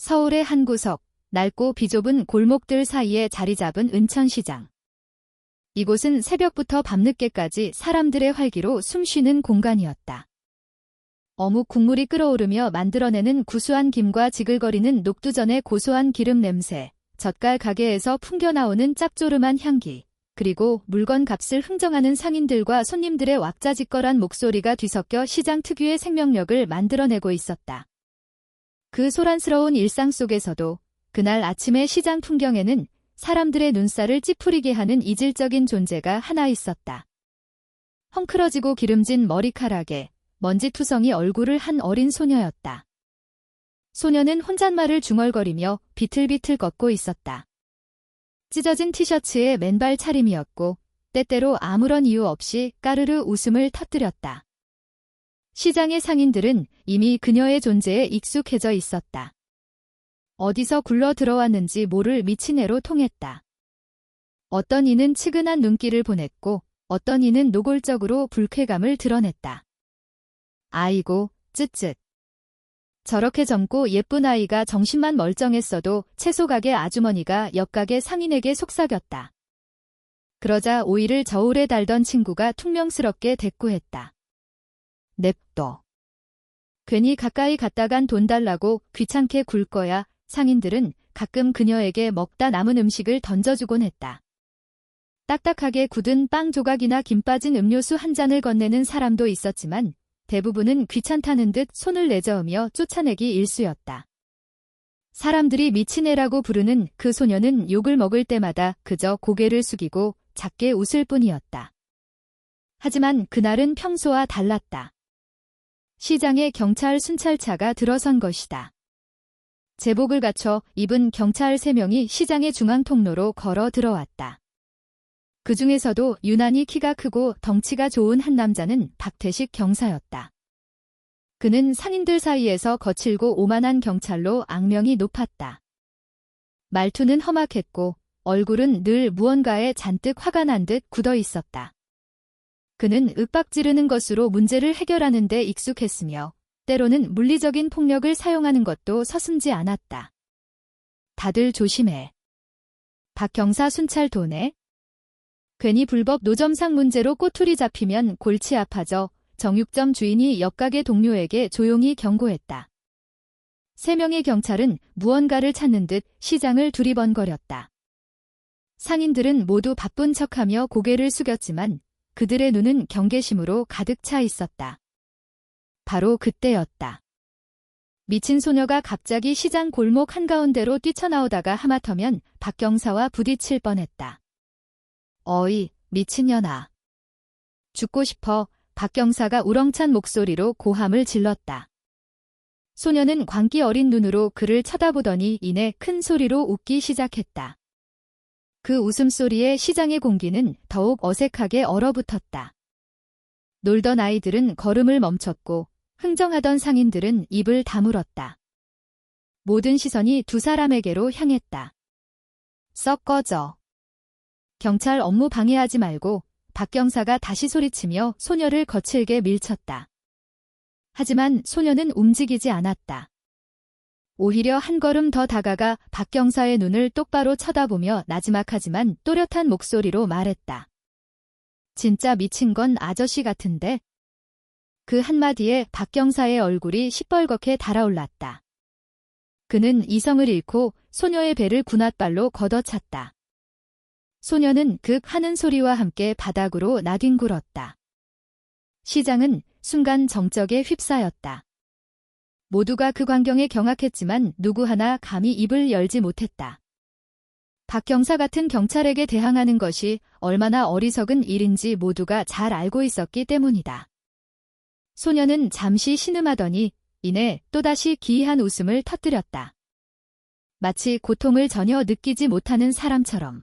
서울의 한 구석, 낡고 비좁은 골목들 사이에 자리 잡은 은천시장. 이곳은 새벽부터 밤늦게까지 사람들의 활기로 숨쉬는 공간이었다. 어묵 국물이 끓어오르며 만들어내는 구수한 김과 지글거리는 녹두전의 고소한 기름 냄새, 젓갈 가게에서 풍겨나오는 짭조름한 향기, 그리고 물건 값을 흥정하는 상인들과 손님들의 왁자지껄한 목소리가 뒤섞여 시장 특유의 생명력을 만들어내고 있었다. 그 소란스러운 일상 속에서도 그날 아침의 시장 풍경에는 사람들의 눈살을 찌푸리게 하는 이질적인 존재가 하나 있었다. 헝클어지고 기름진 머리카락에 먼지투성이 얼굴을 한 어린 소녀였다. 소녀는 혼잣말을 중얼거리며 비틀비틀 걷고 있었다. 찢어진 티셔츠에 맨발 차림이었고 때때로 아무런 이유 없이 까르르 웃음을 터뜨렸다. 시장의 상인들은 이미 그녀의 존재에 익숙해져 있었다. 어디서 굴러 들어왔는지 모를 미친 애로 통했다. 어떤 이는 측은한 눈길을 보냈고 어떤 이는 노골적으로 불쾌감을 드러냈다. 아이고, 쯧쯧. 저렇게 젊고 예쁜 아이가 정신만 멀쩡했어도 채소 가게 아주머니가 옆가게 상인에게 속삭였다. 그러자 오이를 저울에 달던 친구가 퉁명스럽게 대꾸했다. 냅둬. 괜히 가까이 갔다간 돈 달라고 귀찮게 굴 거야. 상인들은 가끔 그녀에게 먹다 남은 음식을 던져주곤 했다. 딱딱하게 굳은 빵 조각이나 김 빠진 음료수 한 잔을 건네는 사람도 있었지만 대부분은 귀찮다는 듯 손을 내저으며 쫓아내기 일쑤였다. 사람들이 미친 애라고 부르는 그 소녀는 욕을 먹을 때마다 그저 고개를 숙이고 작게 웃을 뿐이었다. 하지만 그날은 평소와 달랐다. 시장에 경찰 순찰차가 들어선 것이다. 제복을 갖춰 입은 경찰 3명이 시장의 중앙통로로 걸어 들어왔다. 그 중에서도 유난히 키가 크고 덩치가 좋은 한 남자는 박태식 경사였다. 그는 상인들 사이에서 거칠고 오만한 경찰로 악명이 높았다. 말투는 험악했고 얼굴은 늘 무언가에 잔뜩 화가 난 듯 굳어 있었다. 그는 윽박지르는 것으로 문제를 해결하는 데 익숙했으며 때로는 물리적인 폭력을 사용하는 것도 서슴지 않았다. 다들 조심해. 박 경사 순찰 도네. 괜히 불법 노점상 문제로 꼬투리 잡히면 골치 아파져. 정육점 주인이 옆가게 동료에게 조용히 경고했다. 3명의 경찰은 무언가를 찾는 듯 시장을 두리번거렸다. 상인들은 모두 바쁜 척하며 고개를 숙였지만 그들의 눈은 경계심으로 가득 차 있었다. 바로 그때였다. 미친 소녀가 갑자기 시장 골목 한가운데로 뛰쳐나오다가 하마터면 박 경사와 부딪힐 뻔했다. 어이, 미친년아. 죽고 싶어. 박 경사가 우렁찬 목소리로 고함을 질렀다. 소녀는 광기 어린 눈으로 그를 쳐다보더니 이내 큰 소리로 웃기 시작했다. 그 웃음소리에 시장의 공기는 더욱 어색하게 얼어붙었다. 놀던 아이들은 걸음을 멈췄고 흥정하던 상인들은 입을 다물었다. 모든 시선이 두 사람에게로 향했다. 썩 꺼져. 경찰 업무 방해하지 말고. 박 경사가 다시 소리치며 소녀를 거칠게 밀쳤다. 하지만 소녀는 움직이지 않았다. 오히려 한 걸음 더 다가가 박 경사의 눈을 똑바로 쳐다보며 나지막하지만 또렷한 목소리로 말했다. 진짜 미친 건 아저씨 같은데? 그 한마디에 박 경사의 얼굴이 시뻘겋게 달아올랐다. 그는 이성을 잃고 소녀의 배를 군홧발로 걷어찼다. 소녀는 극 하는 소리와 함께 바닥으로 나뒹굴었다. 시장은 순간 정적에 휩싸였다. 모두가 그 광경에 경악했지만 누구 하나 감히 입을 열지 못했다. 박 경사 같은 경찰에게 대항하는 것이 얼마나 어리석은 일인지 모두가 잘 알고 있었기 때문이다. 소녀는 잠시 신음하더니 이내 또다시 기이한 웃음을 터뜨렸다. 마치 고통을 전혀 느끼지 못하는 사람처럼.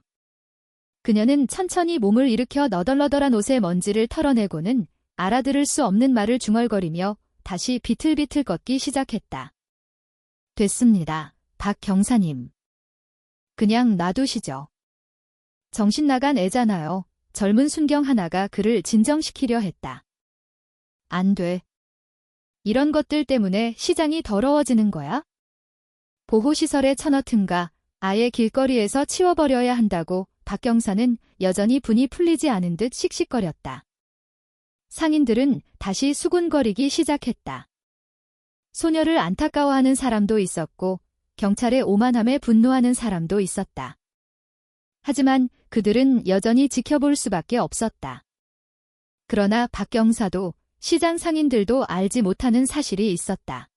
그녀는 천천히 몸을 일으켜 너덜너덜한 옷의 먼지를 털어내고는 알아들을 수 없는 말을 중얼거리며 다시 비틀비틀 걷기 시작했다. 됐습니다, 박 경사님. 그냥 놔두시죠. 정신 나간 애잖아요. 젊은 순경 하나가 그를 진정시키려 했다. 안 돼. 이런 것들 때문에 시장이 더러워지는 거야? 보호시설에 쳐넣든가 아예 길거리에서 치워버려야 한다고 박경사는 여전히 분이 풀리지 않은 듯 씩씩거렸다. 상인들은 다시 수군거리기 시작했다. 소녀를 안타까워하는 사람도 있었고 경찰의 오만함에 분노하는 사람도 있었다. 하지만 그들은 여전히 지켜볼 수밖에 없었다. 그러나 박경사도 시장 상인들도 알지 못하는 사실이 있었다.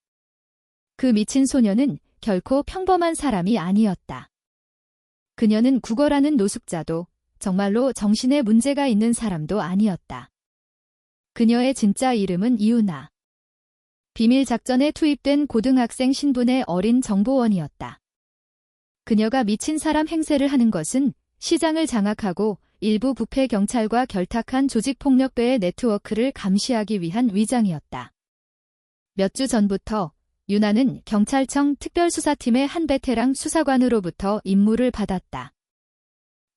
그 미친 소녀는 결코 평범한 사람이 아니었다. 그녀는 국어라는 노숙자도 정말로 정신에 문제가 있는 사람도 아니었다. 그녀의 진짜 이름은 이유나. 비밀 작전에 투입된 고등학생 신분의 어린 정보원이었다. 그녀가 미친 사람 행세를 하는 것은 시장을 장악하고 일부 부패 경찰과 결탁한 조직폭력배의 네트워크를 감시하기 위한 위장이었다. 몇 주 전부터 유나는 경찰청 특별수사팀의 한 베테랑 수사관으로부터 임무를 받았다.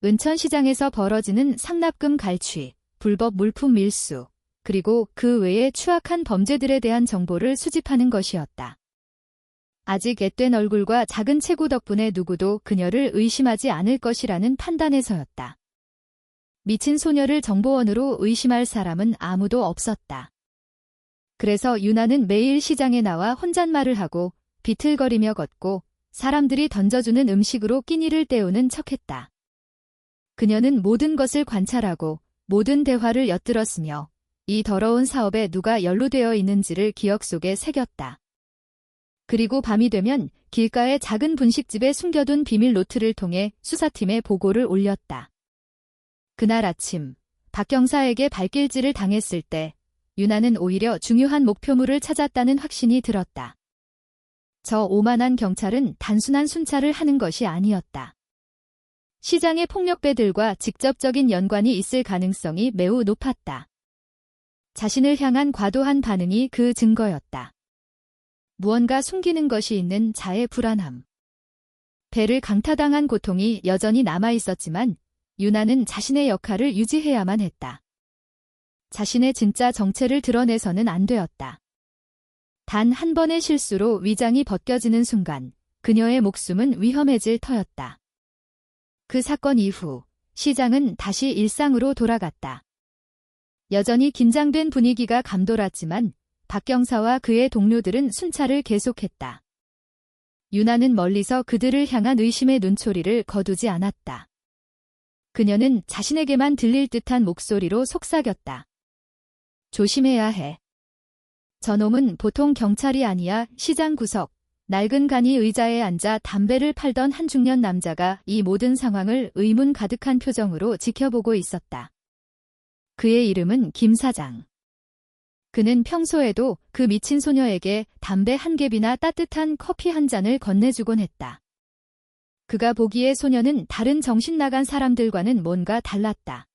은천시장에서 벌어지는 상납금 갈취, 불법 물품 밀수, 그리고 그 외의 추악한 범죄들에 대한 정보를 수집하는 것이었다. 아직 앳된 얼굴과 작은 체구 덕분에 누구도 그녀를 의심하지 않을 것이라는 판단에서였다. 미친 소녀를 정보원으로 의심할 사람은 아무도 없었다. 그래서 유나는 매일 시장에 나와 혼잣말을 하고 비틀거리며 걷고 사람들이 던져주는 음식으로 끼니를 때우는 척했다. 그녀는 모든 것을 관찰하고 모든 대화를 엿들었으며 이 더러운 사업에 누가 연루되어 있는지를 기억 속에 새겼다. 그리고 밤이 되면 길가의 작은 분식집에 숨겨둔 비밀 노트를 통해 수사팀에 보고를 올렸다. 그날 아침 박경사에게 발길질을 당했을 때 유나는 오히려 중요한 목표물을 찾았다는 확신이 들었다. 저 오만한 경찰은 단순한 순찰을 하는 것이 아니었다. 시장의 폭력배들과 직접적인 연관이 있을 가능성이 매우 높았다. 자신을 향한 과도한 반응이 그 증거였다. 무언가 숨기는 것이 있는 자의 불안함. 배를 강타당한 고통이 여전히 남아있었지만 유나는 자신의 역할을 유지해야만 했다. 자신의 진짜 정체를 드러내서는 안 되었다. 단 한 번의 실수로 위장이 벗겨지는 순간 그녀의 목숨은 위험해질 터였다. 그 사건 이후 시장은 다시 일상으로 돌아갔다. 여전히 긴장된 분위기가 감돌았지만 박경사와 그의 동료들은 순찰을 계속했다. 유나는 멀리서 그들을 향한 의심의 눈초리를 거두지 않았다. 그녀는 자신에게만 들릴 듯한 목소리로 속삭였다. 조심해야 해. 저놈은 보통 경찰이 아니야. 시장 구석 낡은 간이 의자에 앉아 담배를 팔던 한 중년 남자가 이 모든 상황을 의문 가득한 표정으로 지켜보고 있었다. 그의 이름은 김 사장. 그는 평소에도 그 미친 소녀에게 담배 한 갭이나 따뜻한 커피 한 잔을 건네주곤 했다. 그가 보기에 소녀는 다른 정신 나간 사람들과는 뭔가 달랐다.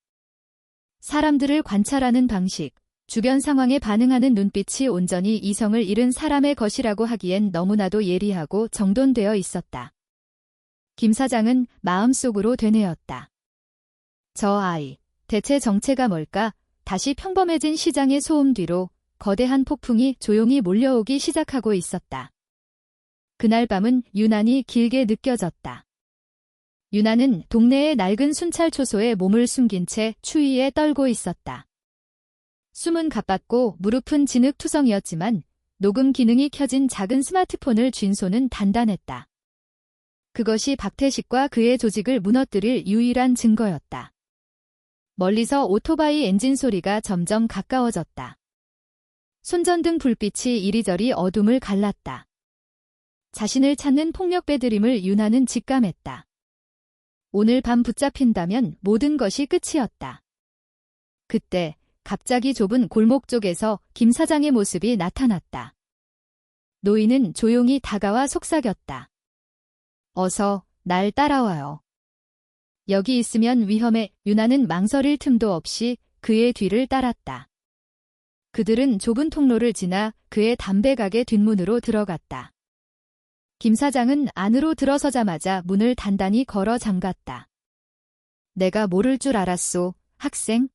사람들을 관찰하는 방식, 주변 상황에 반응하는 눈빛이 온전히 이성을 잃은 사람의 것이라고 하기엔 너무나도 예리하고 정돈되어 있었다. 김 사장은 마음속으로 되뇌었다. 저 아이, 대체 정체가 뭘까? 다시 평범해진 시장의 소음 뒤로 거대한 폭풍이 조용히 몰려오기 시작하고 있었다. 그날 밤은 유난히 길게 느껴졌다. 유나는 동네의 낡은 순찰 초소에 몸을 숨긴 채 추위에 떨고 있었다. 숨은 가빴고 무릎은 진흙투성이었지만 녹음 기능이 켜진 작은 스마트폰을 쥔 손은 단단했다. 그것이 박태식과 그의 조직을 무너뜨릴 유일한 증거였다. 멀리서 오토바이 엔진 소리가 점점 가까워졌다. 손전등 불빛이 이리저리 어둠을 갈랐다. 자신을 찾는 폭력배들임을 유나는 직감했다. 오늘 밤 붙잡힌다면 모든 것이 끝이었다. 그때 갑자기 좁은 골목 쪽에서 김 사장의 모습이 나타났다. 노인은 조용히 다가와 속삭였다. 어서 날 따라와요. 여기 있으면 위험해. 유나는 망설일 틈도 없이 그의 뒤를 따랐다. 그들은 좁은 통로를 지나 그의 담배가게 뒷문으로 들어갔다. 김 사장은 안으로 들어서자마자 문을 단단히 걸어 잠갔다. 내가 모를 줄 알았소, 학생.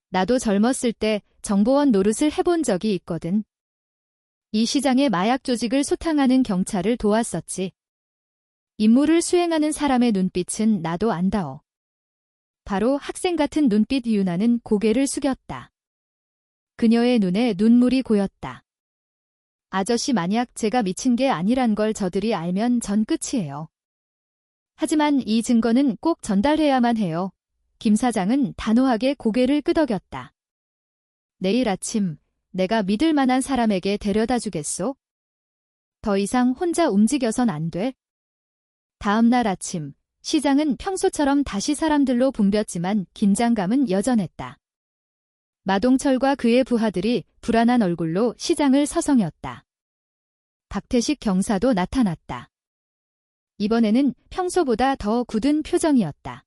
나도 젊었을 때 정보원 노릇을 해본 적이 있거든. 이 시장의 마약 조직을 소탕하는 경찰을 도왔었지. 임무를 수행하는 사람의 눈빛은 나도 안다오. 바로 학생 같은 눈빛. 유나는 고개를 숙였다. 그녀의 눈에 눈물이 고였다. 아저씨, 만약 제가 미친 게 아니란 걸 저들이 알면 전 끝이에요. 하지만 이 증거는 꼭 전달해야만 해요. 김 사장은 단호하게 고개를 끄덕였다. 내일 아침 내가 믿을 만한 사람에게 데려다 주겠소? 더 이상 혼자 움직여선 안 돼. 다음 날 아침 시장은 평소처럼 다시 사람들로 붐볐지만 긴장감은 여전했다. 마동철과 그의 부하들이 불안한 얼굴로 시장을 서성였다. 박태식 경사도 나타났다. 이번에는 평소보다 더 굳은 표정이었다.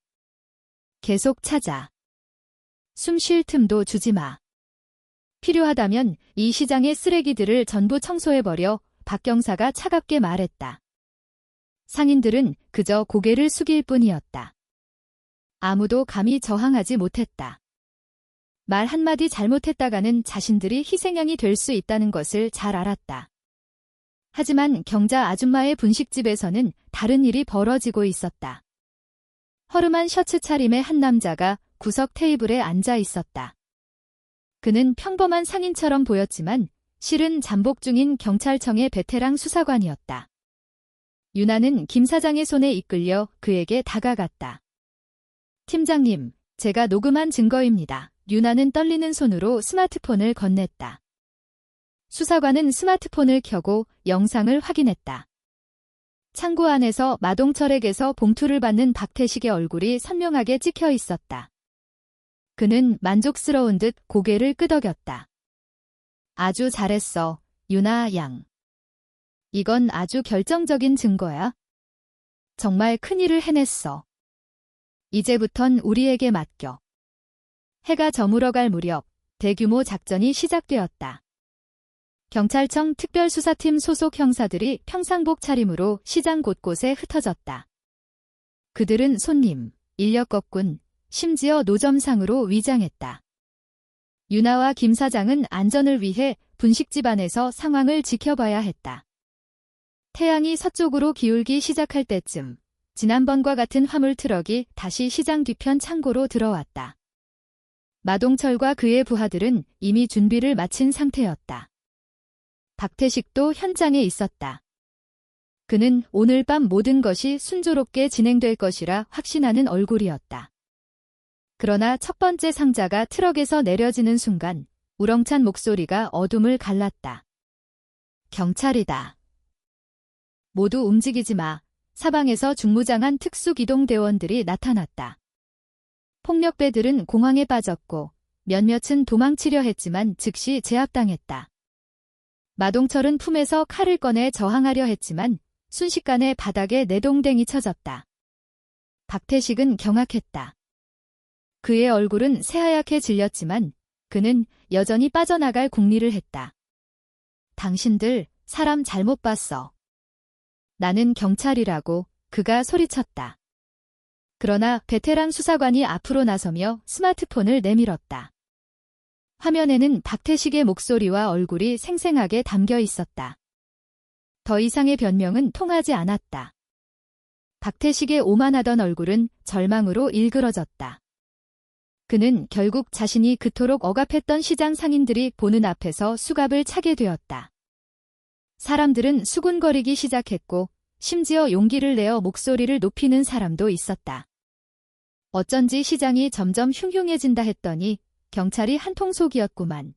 계속 찾아. 숨 쉴 틈도 주지 마. 필요하다면 이 시장의 쓰레기들을 전부 청소해버려. 박 경사가 차갑게 말했다. 상인들은 그저 고개를 숙일 뿐이었다. 아무도 감히 저항하지 못했다. 말 한마디 잘못했다가는 자신들이 희생양이 될 수 있다는 것을 잘 알았다. 하지만 경자 아줌마의 분식집에서는 다른 일이 벌어지고 있었다. 허름한 셔츠 차림의 한 남자가 구석 테이블에 앉아 있었다. 그는 평범한 상인처럼 보였지만 실은 잠복 중인 경찰청의 베테랑 수사관이었다. 유나는 김 사장의 손에 이끌려 그에게 다가갔다. 팀장님, 제가 녹음한 증거입니다. 유나는 떨리는 손으로 스마트폰을 건넸다. 수사관은 스마트폰을 켜고 영상을 확인했다. 창고 안에서 마동철에게서 봉투를 받는 박태식의 얼굴이 선명하게 찍혀 있었다. 그는 만족스러운 듯 고개를 끄덕였다. 아주 잘했어, 유나 양. 이건 아주 결정적인 증거야. 정말 큰일을 해냈어. 이제부턴 우리에게 맡겨. 해가 저물어갈 무렵 대규모 작전이 시작되었다. 경찰청 특별수사팀 소속 형사들이 평상복 차림으로 시장 곳곳에 흩어졌다. 그들은 손님, 인력거꾼, 심지어 노점상으로 위장했다. 유나와 김 사장은 안전을 위해 분식집 안에서 상황을 지켜봐야 했다. 태양이 서쪽으로 기울기 시작할 때쯤 지난번과 같은 화물 트럭이 다시 시장 뒤편 창고로 들어왔다. 마동철과 그의 부하들은 이미 준비를 마친 상태였다. 박태식도 현장에 있었다. 그는 오늘 밤 모든 것이 순조롭게 진행될 것이라 확신하는 얼굴이었다. 그러나 첫 번째 상자가 트럭에서 내려지는 순간 우렁찬 목소리가 어둠을 갈랐다. 경찰이다. 모두 움직이지 마. 사방에서 중무장한 특수기동대원들이 나타났다. 폭력배들은 공황에 빠졌고 몇몇은 도망치려 했지만 즉시 제압당했다. 마동철은 품에서 칼을 꺼내 저항하려 했지만 순식간에 바닥에 내동댕이 쳐졌다. 박태식은 경악했다. 그의 얼굴은 새하얗게 질렸지만 그는 여전히 빠져나갈 궁리를 했다. 당신들 사람 잘못 봤어. 나는 경찰이라고 그가 소리쳤다. 그러나 베테랑 수사관이 앞으로 나서며 스마트폰을 내밀었다. 화면에는 박태식의 목소리와 얼굴이 생생하게 담겨 있었다. 더 이상의 변명은 통하지 않았다. 박태식의 오만하던 얼굴은 절망으로 일그러졌다. 그는 결국 자신이 그토록 억압했던 시장 상인들이 보는 앞에서 수갑을 차게 되었다. 사람들은 수군거리기 시작했고 심지어 용기를 내어 목소리를 높이는 사람도 있었다. 어쩐지 시장이 점점 흉흉해진다 했더니 경찰이 한통속이었구만.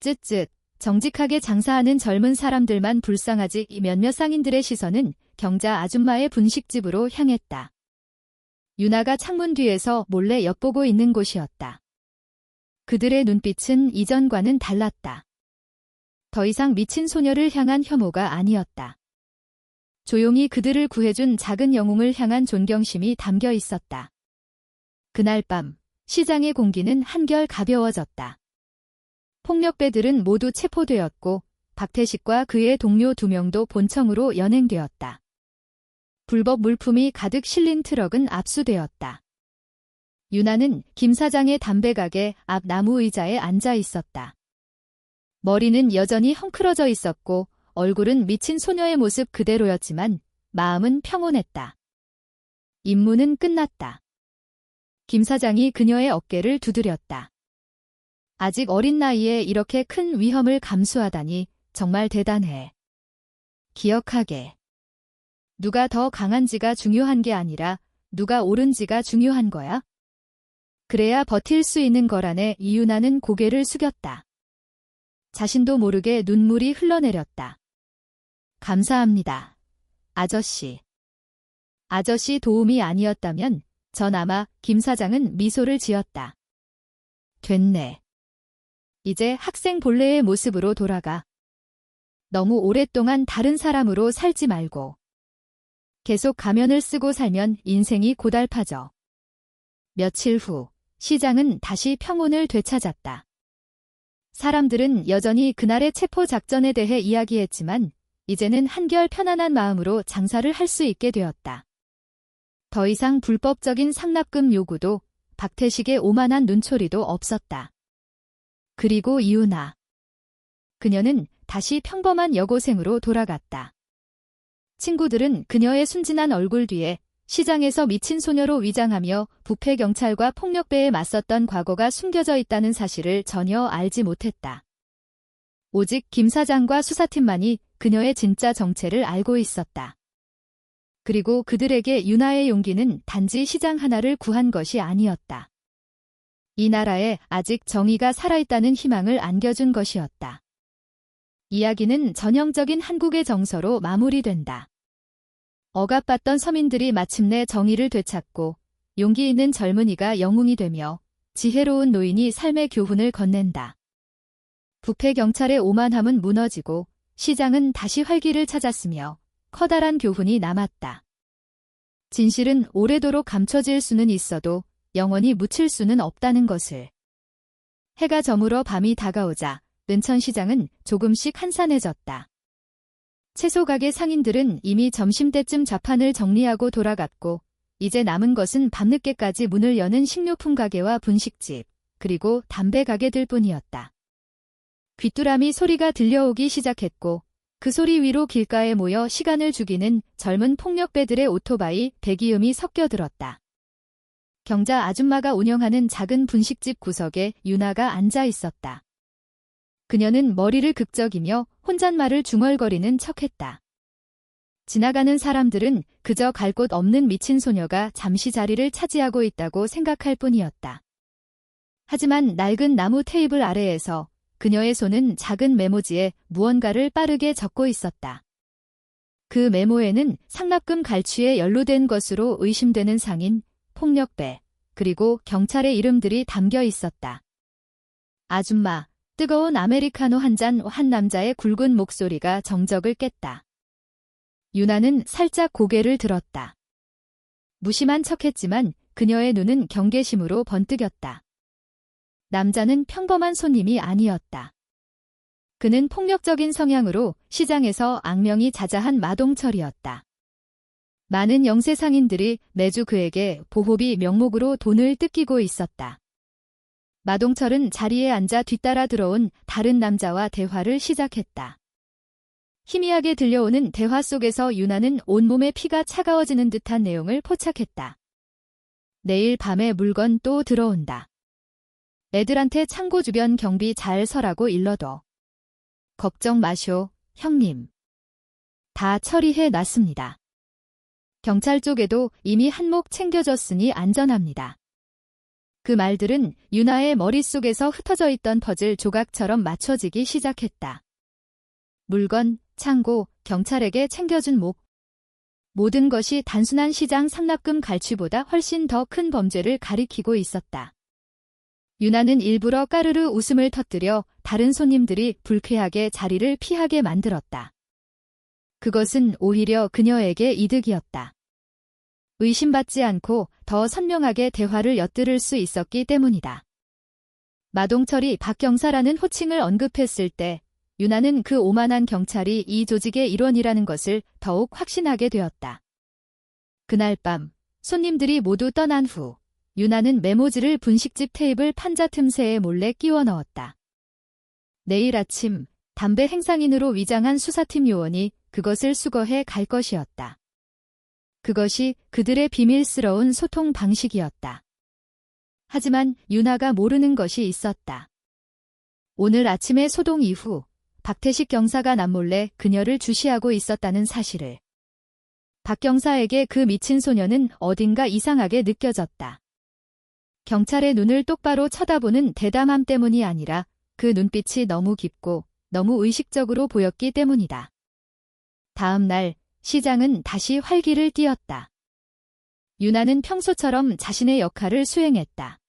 쯧쯧, 정직하게 장사하는 젊은 사람들만 불쌍하지. 이 몇몇 상인들의 시선은 경자 아줌마의 분식집으로 향했다. 유나가 창문 뒤에서 몰래 엿보고 있는 곳이었다. 그들의 눈빛은 이전과는 달랐다. 더 이상 미친 소녀를 향한 혐오가 아니었다. 조용히 그들을 구해준 작은 영웅을 향한 존경심이 담겨 있었다. 그날 밤 시장의 공기는 한결 가벼워졌다. 폭력배들은 모두 체포되었고 박태식과 그의 동료 2명도 본청으로 연행되었다. 불법 물품이 가득 실린 트럭은 압수되었다. 유나는 김 사장의 담배가게 앞 나무 의자에 앉아 있었다. 머리는 여전히 헝클어져 있었고 얼굴은 미친 소녀의 모습 그대로였지만 마음은 평온했다. 임무는 끝났다. 김 사장이 그녀의 어깨를 두드렸다. 아직 어린 나이에 이렇게 큰 위험을 감수하다니 정말 대단해. 기억하게. 누가 더 강한지가 중요한 게 아니라 누가 옳은지가 중요한 거야. 그래야 버틸 수 있는 거라네. 이유나는 고개를 숙였다. 자신도 모르게 눈물이 흘러내렸다. 감사합니다. 아저씨. 아저씨 도움이 아니었다면 전 아마 김 사장은 미소를 지었다. 됐네. 이제 학생 본래의 모습으로 돌아가. 너무 오랫동안 다른 사람으로 살지 말고. 계속 가면을 쓰고 살면 인생이 고달파져. 며칠 후 시장은 다시 평온을 되찾았다. 사람들은 여전히 그날의 체포 작전에 대해 이야기했지만 이제는 한결 편안한 마음으로 장사를 할 수 있게 되었다. 더 이상 불법적인 상납금 요구도 박태식의 오만한 눈초리도 없었다. 그리고 이유나. 그녀는 다시 평범한 여고생으로 돌아갔다. 친구들은 그녀의 순진한 얼굴 뒤에 시장에서 미친 소녀로 위장하며 부패 경찰과 폭력배에 맞섰던 과거가 숨겨져 있다는 사실을 전혀 알지 못했다. 오직 김 사장과 수사팀만이 그녀의 진짜 정체를 알고 있었다. 그리고 그들에게 유나의 용기는 단지 시장 하나를 구한 것이 아니었다. 이 나라에 아직 정의가 살아있다는 희망을 안겨준 것이었다. 이야기는 전형적인 한국의 정서로 마무리된다. 억압받던 서민들이 마침내 정의를 되찾고 용기 있는 젊은이가 영웅이 되며 지혜로운 노인이 삶의 교훈을 건넨다. 부패 경찰의 오만함은 무너지고 시장은 다시 활기를 찾았으며 커다란 교훈이 남았다. 진실은 오래도록 감춰질 수는 있어도 영원히 묻힐 수는 없다는 것을. 해가 저물어 밤이 다가오자 은천시장은 조금씩 한산해졌다. 채소 가게 상인들은 이미 점심때쯤 좌판을 정리하고 돌아갔고 이제 남은 것은 밤늦게까지 문을 여는 식료품 가게와 분식집, 그리고 담배 가게들 뿐이었다. 귀뚜라미 소리가 들려오기 시작했고 그 소리 위로 길가에 모여 시간을 죽이는 젊은 폭력배들의 오토바이 배기음이 섞여들었다. 경자 아줌마가 운영하는 작은 분식집 구석에 유나가 앉아 있었다. 그녀는 머리를 극적이며 혼잣말을 중얼거리는 척했다. 지나가는 사람들은 그저 갈 곳 없는 미친 소녀가 잠시 자리를 차지하고 있다고 생각할 뿐이었다. 하지만 낡은 나무 테이블 아래에서 그녀의 손은 작은 메모지에 무언가를 빠르게 적고 있었다. 그 메모에는 상납금 갈취에 연루된 것으로 의심되는 상인, 폭력배, 그리고 경찰의 이름들이 담겨 있었다. 아줌마, 뜨거운 아메리카노 한 잔. 한 남자의 굵은 목소리가 정적을 깼다. 유나는 살짝 고개를 들었다. 무심한 척했지만 그녀의 눈은 경계심으로 번뜩였다. 남자는 평범한 손님이 아니었다. 그는 폭력적인 성향으로 시장에서 악명이 자자한 마동철이었다. 많은 영세 상인들이 매주 그에게 보호비 명목으로 돈을 뜯기고 있었다. 마동철은 자리에 앉아 뒤따라 들어온 다른 남자와 대화를 시작했다. 희미하게 들려오는 대화 속에서 유나는 온몸의 피가 차가워지는 듯한 내용을 포착했다. 내일 밤에 물건 또 들어온다. 애들한테 창고 주변 경비 잘 서라고 일러둬. 걱정 마쇼, 형님. 다 처리해 놨습니다. 경찰 쪽에도 이미 한몫 챙겨줬으니 안전합니다. 그 말들은 유나의 머릿속에서 흩어져 있던 퍼즐 조각처럼 맞춰지기 시작했다. 물건, 창고, 경찰에게 챙겨준 목. 모든 것이 단순한 시장 상납금 갈취보다 훨씬 더 큰 범죄를 가리키고 있었다. 유나는 일부러 까르르 웃음을 터뜨려 다른 손님들이 불쾌하게 자리를 피하게 만들었다. 그것은 오히려 그녀에게 이득이었다. 의심받지 않고 더 선명하게 대화를 엿들을 수 있었기 때문이다. 마동철이 박 경사라는 호칭을 언급했을 때 유나는 그 오만한 경찰이 이 조직의 일원이라는 것을 더욱 확신하게 되었다. 그날 밤 손님들이 모두 떠난 후 유나는 메모지를 분식집 테이블 판자 틈새에 몰래 끼워 넣었다. 내일 아침 담배 행상인으로 위장한 수사팀 요원이 그것을 수거해 갈 것이었다. 그것이 그들의 비밀스러운 소통 방식이었다. 하지만 윤아가 모르는 것이 있었다. 오늘 아침의 소동 이후 박태식 경사가 남몰래 그녀를 주시하고 있었다는 사실을. 박 경사에게 그 미친 소녀는 어딘가 이상하게 느껴졌다. 경찰의 눈을 똑바로 쳐다보는 대담함 때문이 아니라 그 눈빛이 너무 깊고 너무 의식적으로 보였기 때문이다. 다음 날 시장은 다시 활기를 띠었다. 윤아는 평소처럼 자신의 역할을 수행했다.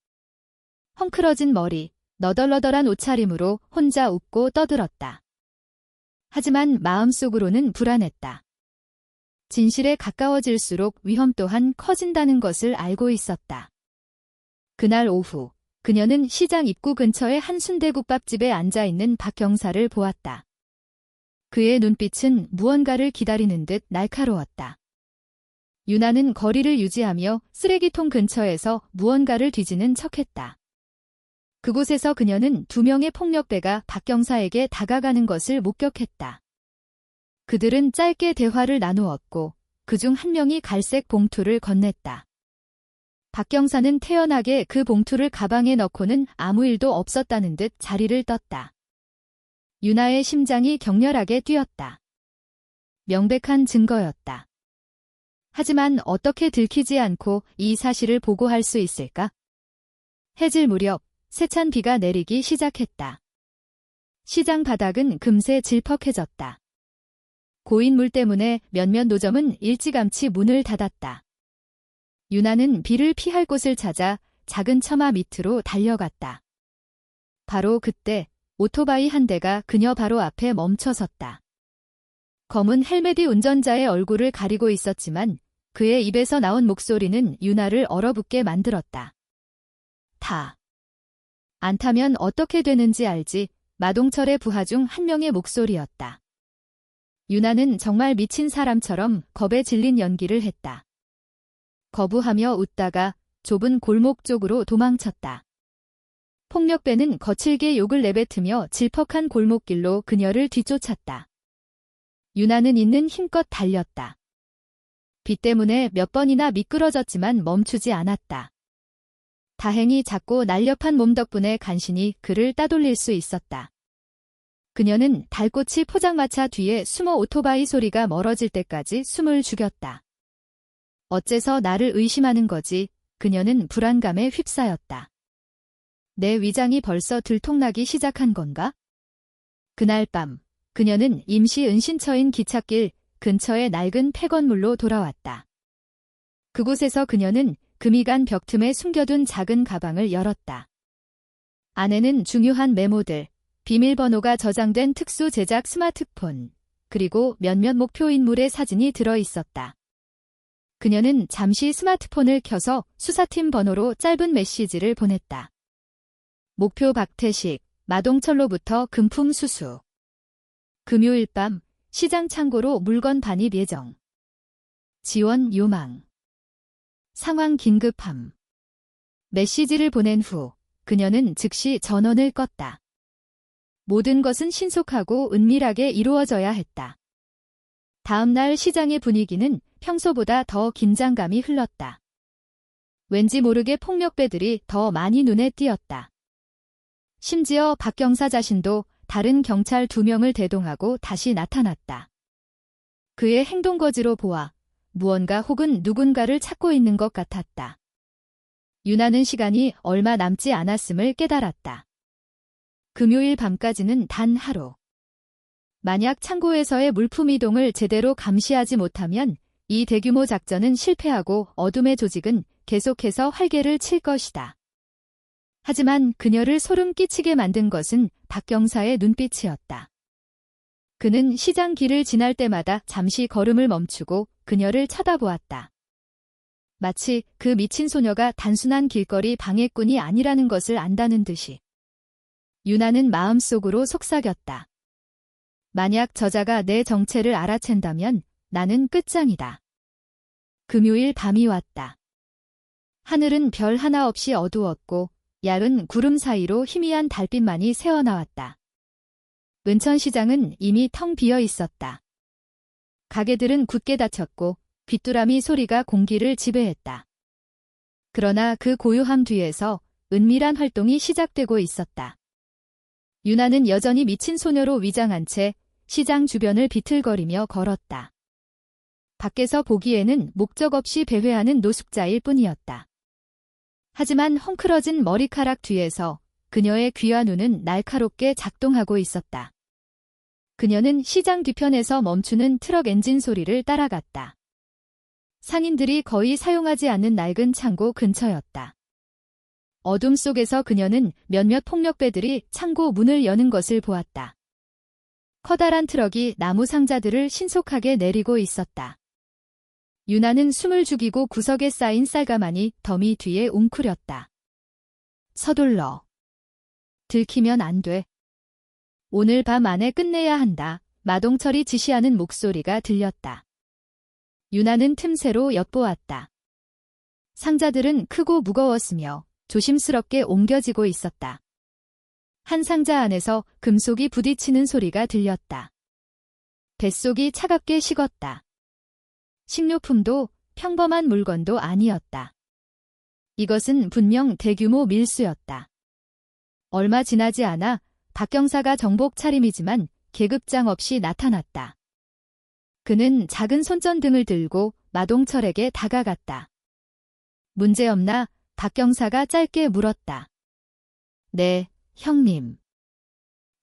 헝클어진 머리, 너덜너덜한 옷차림으로 혼자 웃고 떠들었다. 하지만 마음속으로는 불안했다. 진실에 가까워질수록 위험 또한 커진다는 것을 알고 있었다. 그날 오후 그녀는 시장 입구 근처의 한 순대국밥집에 앉아있는 박 경사를 보았다. 그의 눈빛은 무언가를 기다리는 듯 날카로웠다. 윤아는 거리를 유지하며 쓰레기통 근처에서 무언가를 뒤지는 척했다. 그곳에서 그녀는 2명의 폭력배가 박 경사에게 다가가는 것을 목격했다. 그들은 짧게 대화를 나누었고 그중 한 명이 갈색 봉투를 건넸다. 박 경사는 태연하게 그 봉투를 가방에 넣고는 아무 일도 없었다는 듯 자리를 떴다. 윤아의 심장이 격렬하게 뛰었다. 명백한 증거였다. 하지만 어떻게 들키지 않고 이 사실을 보고할 수 있을까? 해질 무렵 세찬 비가 내리기 시작했다. 시장 바닥은 금세 질퍽해졌다. 고인 물 때문에 몇몇 노점은 일찌감치 문을 닫았다. 윤아는 비를 피할 곳을 찾아 작은 처마 밑으로 달려갔다. 바로 그때 오토바이 한 대가 그녀 바로 앞에 멈춰섰다. 검은 헬멧이 운전자의 얼굴을 가리고 있었지만 그의 입에서 나온 목소리는 윤아를 얼어붙게 만들었다. 타. 안 타면 어떻게 되는지 알지? 마동철의 부하 중 한 명의 목소리였다. 윤아는 정말 미친 사람처럼 겁에 질린 연기를 했다. 거부하며 웃다가 좁은 골목 쪽으로 도망쳤다. 폭력배는 거칠게 욕을 내뱉으며 질퍽한 골목길로 그녀를 뒤쫓았다. 윤아는 있는 힘껏 달렸다. 비 때문에 몇 번이나 미끄러졌지만 멈추지 않았다. 다행히 작고 날렵한 몸 덕분에 간신히 그를 따돌릴 수 있었다. 그녀는 달꽃이 포장마차 뒤에 숨어 오토바이 소리가 멀어질 때까지 숨을 죽였다. 어째서 나를 의심하는 거지? 그녀는 불안감에 휩싸였다. 내 위장이 벌써 들통나기 시작한 건가? 그날 밤 그녀는 임시 은신처인 기찻길 근처의 낡은 폐건물로 돌아왔다. 그곳에서 그녀는 금이 간 벽 틈에 숨겨둔 작은 가방을 열었다. 안에는 중요한 메모들, 비밀번호가 저장된 특수 제작 스마트폰, 그리고 몇몇 목표 인물의 사진이 들어있었다. 그녀는 잠시 스마트폰을 켜서 수사팀 번호로 짧은 메시지를 보냈다. 목표 박태식, 마동철로부터 금품 수수. 금요일 밤 시장 창고로 물건 반입 예정. 지원 요망. 상황 긴급함. 메시지를 보낸 후 그녀는 즉시 전원을 껐다. 모든 것은 신속하고 은밀하게 이루어져야 했다. 다음 날 시장의 분위기는 평소보다 더 긴장감이 흘렀다. 왠지 모르게 폭력배들이 더 많이 눈에 띄었다. 심지어 박 경사 자신도 다른 경찰 2명을 대동하고 다시 나타났다. 그의 행동 거지로 보아 무언가 혹은 누군가를 찾고 있는 것 같았다. 윤아는 시간이 얼마 남지 않았음을 깨달았다. 금요일 밤까지는 단 하루. 만약 창고에서의 물품 이동을 제대로 감시하지 못하면 이 대규모 작전은 실패하고 어둠의 조직은 계속해서 활개를 칠 것이다. 하지만 그녀를 소름 끼치게 만든 것은 박 경사의 눈빛이었다. 그는 시장 길을 지날 때마다 잠시 걸음을 멈추고 그녀를 쳐다보았다. 마치 그 미친 소녀가 단순한 길거리 방해꾼이 아니라는 것을 안다는 듯이. 윤아는 마음속으로 속삭였다. 만약 저자가 내 정체를 알아챈다면 나는 끝장이다. 금요일 밤이 왔다. 하늘은 별 하나 없이 어두웠고 얇은 구름 사이로 희미한 달빛만이 새어나왔다. 은천시장은 이미 텅 비어 있었다. 가게들은 굳게 닫혔고 귀뚜라미 소리가 공기를 지배했다. 그러나 그 고요함 뒤에서 은밀한 활동이 시작되고 있었다. 유나는 여전히 미친 소녀로 위장한 채 시장 주변을 비틀거리며 걸었다. 밖에서 보기에는 목적 없이 배회하는 노숙자일 뿐이었다. 하지만 헝클어진 머리카락 뒤에서 그녀의 귀와 눈은 날카롭게 작동하고 있었다. 그녀는 시장 뒤편에서 멈추는 트럭 엔진 소리를 따라갔다. 상인들이 거의 사용하지 않는 낡은 창고 근처였다. 어둠 속에서 그녀는 몇몇 폭력배들이 창고 문을 여는 것을 보았다. 커다란 트럭이 나무 상자들을 신속하게 내리고 있었다. 유나는 숨을 죽이고 구석에 쌓인 쌀가마니 더미 뒤에 웅크렸다. 서둘러. 들키면 안 돼. 오늘 밤 안에 끝내야 한다. 마동철이 지시하는 목소리가 들렸다. 유나는 틈새로 엿보았다. 상자들은 크고 무거웠으며 조심스럽게 옮겨지고 있었다. 한 상자 안에서 금속이 부딪히는 소리가 들렸다. 뱃속이 차갑게 식었다. 식료품도 평범한 물건도 아니었다. 이것은 분명 대규모 밀수였다. 얼마 지나지 않아 박 경사가 정복 차림이지만 계급장 없이 나타났다. 그는 작은 손전등을 들고 마동철에게 다가갔다. 문제없나? 박 경사가 짧게 물었다. 네, 형님.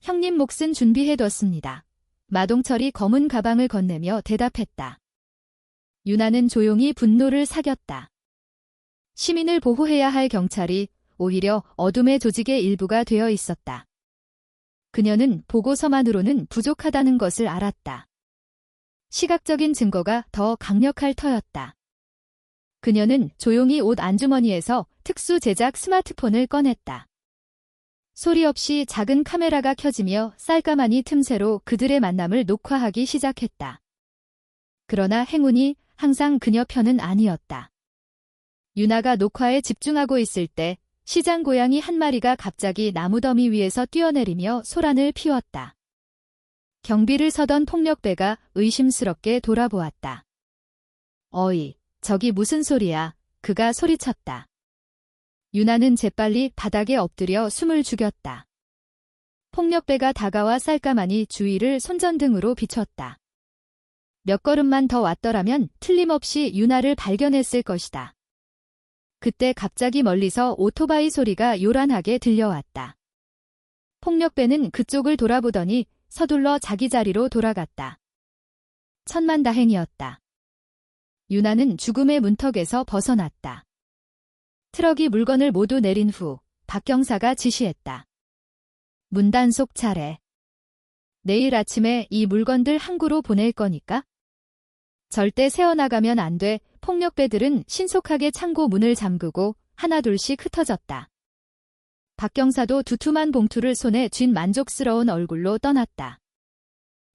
형님 몫은 준비해뒀습니다. 마동철이 검은 가방을 건네며 대답했다. 유나는 조용히 분노를 사겼다. 시민을 보호해야 할 경찰이 오히려 어둠의 조직의 일부가 되어 있었다. 그녀는 보고서만으로는 부족하다는 것을 알았다. 시각적인 증거가 더 강력할 터였다. 그녀는 조용히 옷 안주머니에서 특수 제작 스마트폰을 꺼냈다. 소리 없이 작은 카메라가 켜지며 쌀가마니 틈새로 그들의 만남을 녹화하기 시작했다. 그러나 행운이 항상 그녀 편은 아니었다. 유나가 녹화에 집중하고 있을 때 시장 고양이 한 마리가 갑자기 나무더미 위에서 뛰어내리며 소란을 피웠다. 경비를 서던 폭력배가 의심스럽게 돌아보았다. 어이, 저기 무슨 소리야? 그가 소리쳤다. 유나는 재빨리 바닥에 엎드려 숨을 죽였다. 폭력배가 다가와 쌀가마니 주위를 손전등으로 비췄다. 몇 걸음만 더 왔더라면 틀림없이 유나를 발견했을 것이다. 그때 갑자기 멀리서 오토바이 소리가 요란하게 들려왔다. 폭력배는 그쪽을 돌아보더니 서둘러 자기 자리로 돌아갔다. 천만다행이었다. 유나는 죽음의 문턱에서 벗어났다. 트럭이 물건을 모두 내린 후 박 경사가 지시했다. 문단속 차례. 내일 아침에 이 물건들 항구로 보낼 거니까? 절대 새어나가면 안 돼. 폭력배들은 신속하게 창고 문을 잠그고 하나둘씩 흩어졌다. 박 경사도 두툼한 봉투를 손에 쥔 만족스러운 얼굴로 떠났다.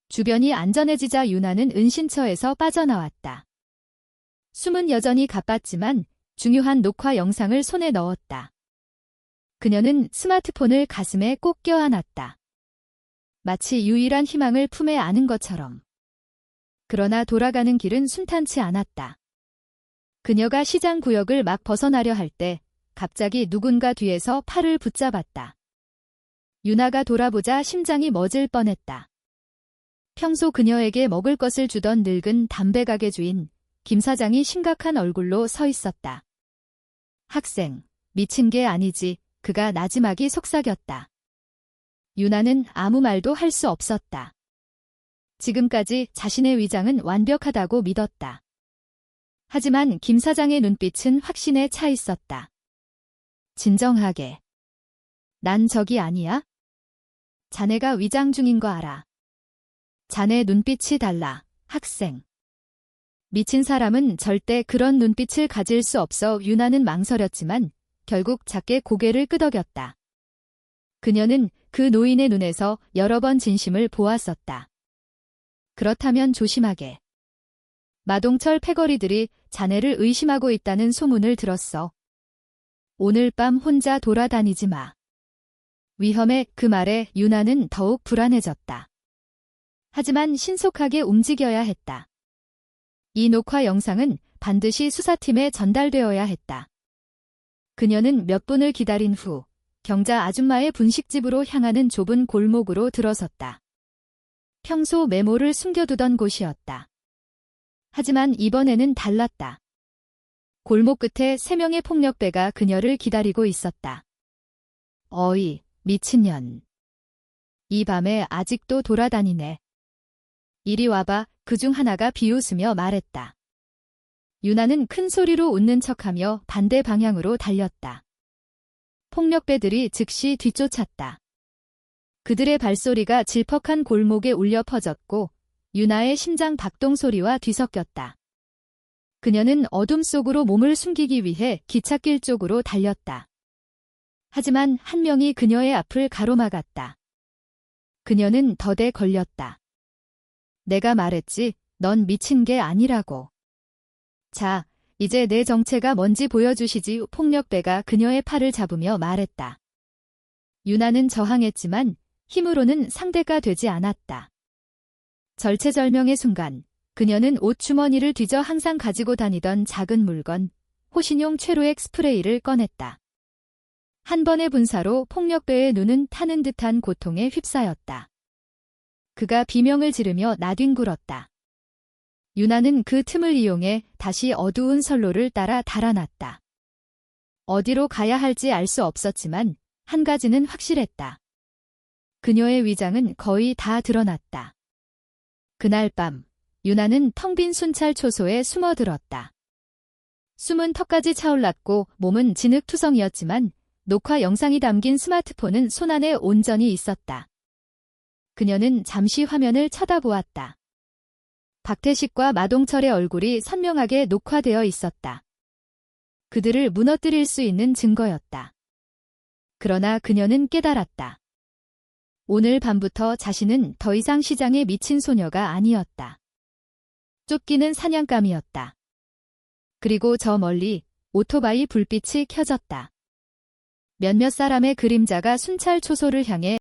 주변이 안전해지자 유나는 은신처에서 빠져나왔다. 숨은 여전히 가빴지만 중요한 녹화 영상을 손에 넣었다. 그녀는 스마트폰을 가슴에 꼭 껴안았다. 마치 유일한 희망을 품에 안은 것처럼. 그러나 돌아가는 길은 순탄치 않았다. 그녀가 시장 구역을 막 벗어나려 할 때 갑자기 누군가 뒤에서 팔을 붙잡았다. 유나가 돌아보자 심장이 멎을 뻔했다. 평소 그녀에게 먹을 것을 주던 늙은 담배 가게 주인 김 사장이 심각한 얼굴로 서 있었다. 학생, 미친 게 아니지. 그가 나지막이 속삭였다. 유나는 아무 말도 할 수 없었다. 지금까지 자신의 위장은 완벽하다고 믿었다. 하지만 김 사장의 눈빛은 확신에 차 있었다. 진정하게. 난 적이 아니야? 자네가 위장 중인 거 알아. 자네 눈빛이 달라, 학생. 미친 사람은 절대 그런 눈빛을 가질 수 없어. 유나는 망설였지만 결국 작게 고개를 끄덕였다. 그녀는 그 노인의 눈에서 여러 번 진심을 보았었다. 그렇다면 조심하게. 마동철 패거리들이 자네를 의심하고 있다는 소문을 들었어. 오늘 밤 혼자 돌아다니지 마. 위험해 그 말에 유나는 더욱 불안해졌다. 하지만 신속하게 움직여야 했다. 이 녹화 영상은 반드시 수사팀에 전달되어야 했다. 그녀는 몇 분을 기다린 후 경자 아줌마의 분식집으로 향하는 좁은 골목으로 들어섰다. 평소 메모를 숨겨두던 곳이었다. 하지만 이번에는 달랐다. 골목 끝에 3명의 폭력배가 그녀를 기다리고 있었다. 어이, 미친년. 이 밤에 아직도 돌아다니네. 이리 와봐. 그중 하나가 비웃으며 말했다. 유나는 큰 소리로 웃는 척하며 반대 방향으로 달렸다. 폭력배들이 즉시 뒤쫓았다. 그들의 발소리가 질퍽한 골목에 울려 퍼졌고 유나의 심장 박동 소리와 뒤섞였다. 그녀는 어둠 속으로 몸을 숨기기 위해 기찻길 쪽으로 달렸다. 하지만 한 명이 그녀의 앞을 가로막았다. 그녀는 덫에 걸렸다. 내가 말했지, 넌 미친 게 아니라고. 자, 이제 내 정체가 뭔지 보여주시지. 폭력배가 그녀의 팔을 잡으며 말했다. 유나는 저항했지만 힘으로는 상대가 되지 않았다. 절체절명의 순간 그녀는 옷주머니를 뒤져 항상 가지고 다니던 작은 물건, 호신용 최루액 스프레이를 꺼냈다. 한 번의 분사로 폭력배의 눈은 타는 듯한 고통에 휩싸였다. 그가 비명을 지르며 나뒹굴었다. 유나는 그 틈을 이용해 다시 어두운 선로를 따라 달아났다. 어디로 가야 할지 알 수 없었지만 한 가지는 확실했다. 그녀의 위장은 거의 다 드러났다. 그날 밤 유나는 텅 빈 순찰 초소에 숨어들었다. 숨은 턱까지 차올랐고 몸은 진흙투성이었지만 녹화 영상이 담긴 스마트폰은 손안에 온전히 있었다. 그녀는 잠시 화면을 쳐다보았다. 박태식과 마동철의 얼굴이 선명하게 녹화되어 있었다. 그들을 무너뜨릴 수 있는 증거였다. 그러나 그녀는 깨달았다. 오늘 밤부터 자신은 더 이상 시장에 미친 소녀가 아니었다. 쫓기는 사냥감이었다. 그리고 저 멀리 오토바이 불빛이 켜졌다. 몇몇 사람의 그림자가 순찰 초소를 향해